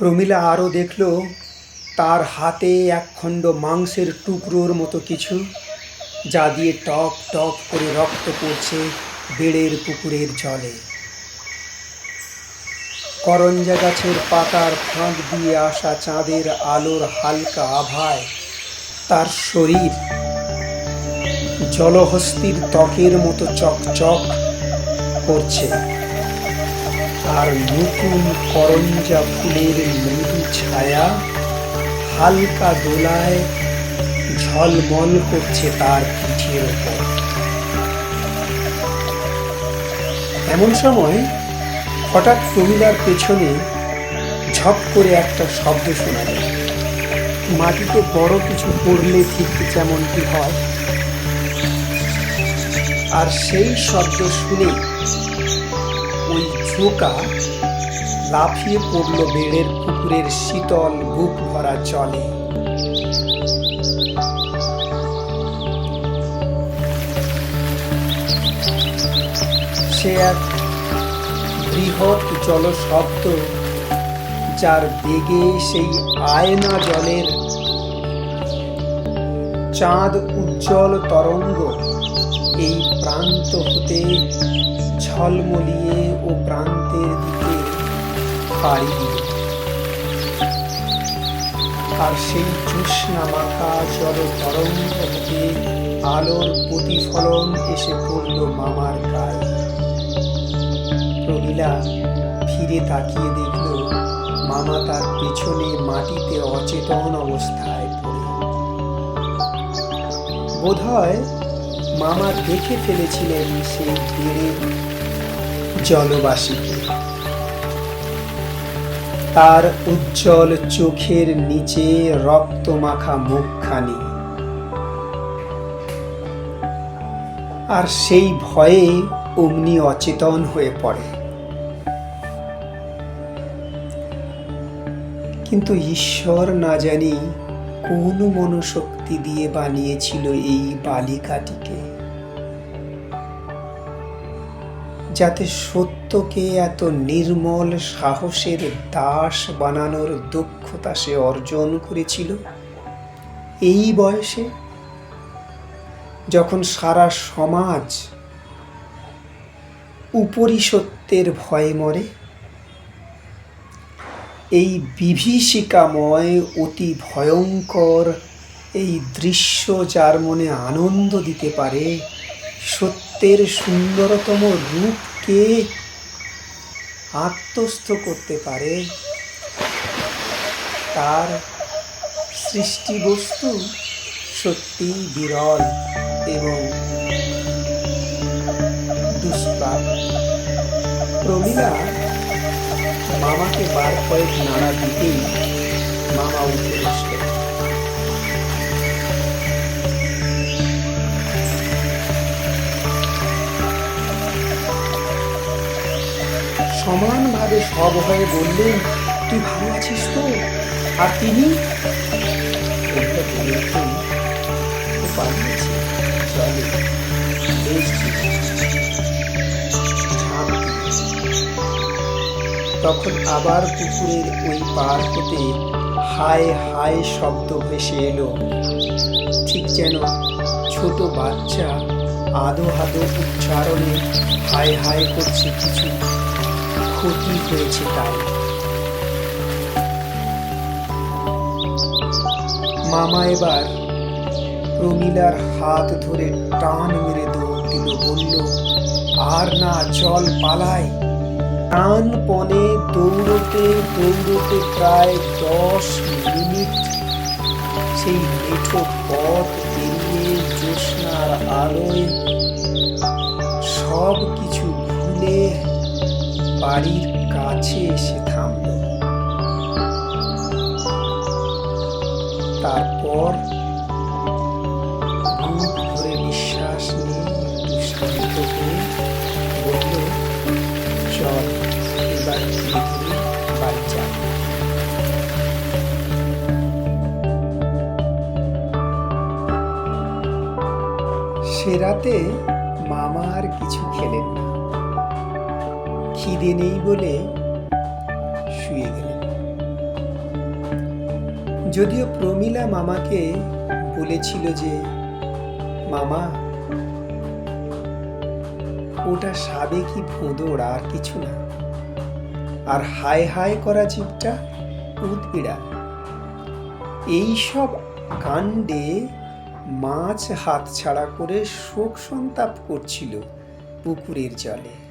প্রমীলা আরও দেখল তার হাতে একখণ্ড মাংসের টুকরোর মতো কিছু, যা দিয়ে টপ টপ করে রক্ত পড়ছে বেড়ের পুকুরের জলে। করঞ্জা গাছের পাতার ফাঁক দিয়ে আসা চাঁদের আলোর হালকা আভায় তার শরীর জলহস্তির ত্বকের মতো চকচক করছে, আর নতুন করঞ্জা ফুলের মৃদু ছায়া হালকা দোলায় ঝলমল করছে তার পিঠের ওপর। এমন সময় হঠাৎ প্রমীলার পেছনে ঝপ করে একটা শব্দ শোনা গেল। মাটিতে বড় কিছু পড়লে ঠিক যেমনটি হয়, আর সেই শব্দ শুনে ওই ঝোঁকা লাফিয়ে পড়ল বেড়ের পুকুরের শীতল বুক ভরা জলে। সে এক বৃহৎ জলশব্দ, যার বেগে সেই আয়না জলের চাঁদ উজ্জ্বল তরঙ্গ এই প্রান্ত হতে ঝলমলিয়ে ও প্রান্তের দিকে পাড়ি দিল। আর সেই জ্যোৎস্না মাখা জল তরঙ্গ হতে আলোর প্রতিফলন এসে পড়ল মামার গায়ে। প্রমীলা ফিরে তাকিয়ে দেখল মামা তার পেছনে মাটিতে অচেতন অবস্থায় পড়ে। বোধহয় মামা দেখে ফেলেছিলেন সেই বেড়ের জলবাসীকে। তার উজ্জ্বল চোখের নিচে রক্তমাখা মুখখানি, আর সেই ভয়ে অমনি অচেতন হয়ে পড়ে। কিন্তু ঈশ্বর না জানি কোন মনোশক্তি দিয়ে বানিয়েছিল এই বালিকাটিকে, যাতে সত্যকে এত নির্মল সাহসের দাস বানানোর দক্ষতা সে অর্জন করেছিল এই বয়সে, যখন সারা সমাজ উপরিসত্যের ভয়ে মরে। এই বিভীষিকাময় অতি ভয়ঙ্কর এই দৃশ্য যার মনে আনন্দ দিতে পারে, সত্যের সুন্দরতম রূপকে আত্মস্থ করতে পারে, তার সৃষ্টিবস্তু সত্যি বিরল এবং দুষ্প্রাপ্য। প্রমীলা মামাকে বার কয়েক নাড়া দিতেই মামা উঠে বসল। সমানভাবে সব হয়ে বললেন, তুই ভালো আছিস তো? আর তিনি? তখন আবার পুকুরের ওই পার হতে হায় হায় শব্দ ভেসে এলো, ঠিক যেন ছোট বাচ্চা আদো আদো উচ্চারণে হায় হায় করছে, কিছু ক্ষতি হয়েছে তাই। মামা এবার প্রমীলার হাত ধরে টান মেরে দৌড় দিল, বলল, আর না, চল পালাই। প্রাণপণে দৌড়তে দৌড়তে প্রায় 10 মিনিট সেই মেঠো পথ পেরিয়ে জ্যোৎস্নার আলোয় সব কিছু ভুলে বাড়ির কাছে এসে থামল। তারপর বুক ভরে নিঃশ্বাস নিয়ে একটু শান্ত হয়ে বলল, চল এবার ধীরে ধীরে বাড়ি যাব। সে রাতে মামা আর কিছু খেলেন না, খিদে নেই বলে শুয়ে গেলেন। যদিও প্রমীলা মামাকে বলেছিল যে, মামা ওটা সাবেকি ভোঁদড়, আর কিছু না। আর হায় হায় করা জীবটা উদবিড়াল। এইসব কাণ্ডে মাছ হাতছাড়া করে শোক সন্তাপ করছিল পুকুরের জলে।